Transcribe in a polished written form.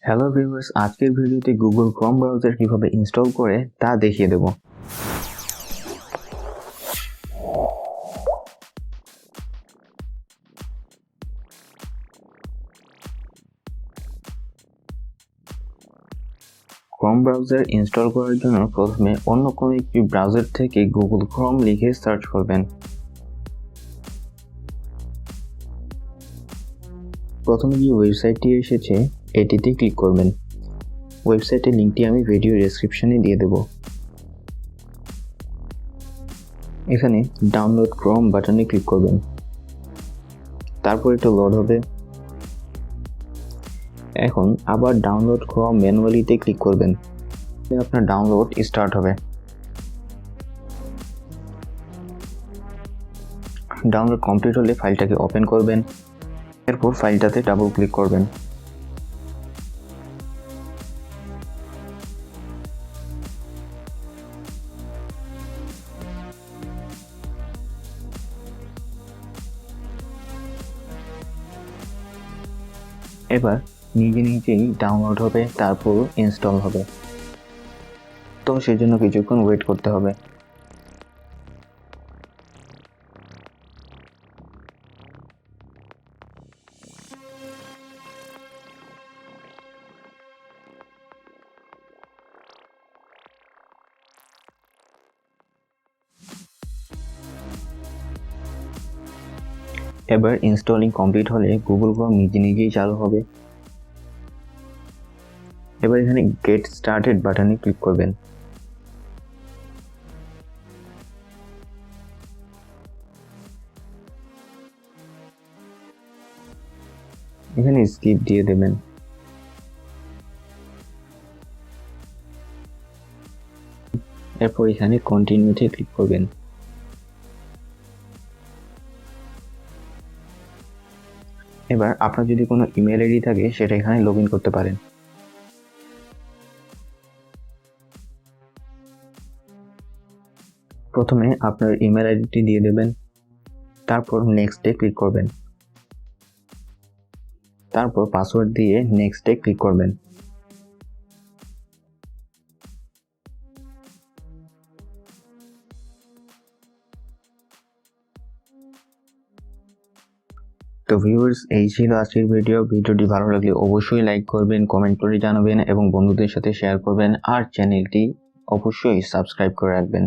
Hello viewers, আজকের ভিডিওতে Google Chrome browser কিভাবে ইনস্টল করে তা দেখিয়ে দেব। ক্রোম ব্রাউজার ইনস্টল করার জন্য প্রথমে অন্য কোনো একটি ব্রাউজার থেকে গুগল ক্রোম লিখে সার্চ করবেন। প্রথমে যে ওয়েবসাইটটি এসেছে এটিতে ক্লিক করবেন। ওয়েবসাইটের লিঙ্কটি আমি ভিডিও ডেসক্রিপশনে দিয়ে দেব। এখানে ডাউনলোড ক্রোম বাটনে ক্লিক করবেন, তারপর এটা লোড হবে। এখন আবার ডাউনলোড ক্রোম ম্যানুয়ালিতে ক্লিক করবেন, আপনার ডাউনলোড স্টার্ট হবে। ডাউনলোড কমপ্লিট হলে ফাইলটাকে ওপেন করবেন, এরপর ফাইলটাতে ডাবল ক্লিক করবেন। এবার নিজে নিজেই ডাউনলোড হবে, তারপর ইনস্টল হবে। তো সেজন্য কিছুক্ষণ ওয়েট করতে হবে। এবার ইনস্টলিং কমপ্লিট হলে গুগল ক্রোম নিজে নিজেই চালু হবে। এবার এখানে গেট স্টার্টেড বাটনে ক্লিক করবেন। এখানে স্কিপ দিয়ে দেবেন। এরপর এখানে কন্টিনিউতে ক্লিক করবেন। এবার আপনার যদি কোনো ইমেল আইডি থাকে সেটা এখানে লগ ইন করতে পারেন। প্রথমে আপনার ইমেল আইডিটি দিয়ে দেবেন, তারপর নেক্সটে ক্লিক করবেন, তারপর পাসওয়ার্ড দিয়ে নেক্সটে ক্লিক করবেন। তো ভিউয়ার্স, এই ছিল আজকের ভিডিওটি ভালো লাগলে অবশ্যই লাইক করবেন, কমেন্ট করে জানাবেন এবং বন্ধুদের সাথে শেয়ার করবেন, আর চ্যানেলটি অবশ্যই সাবস্ক্রাইব করে রাখবেন।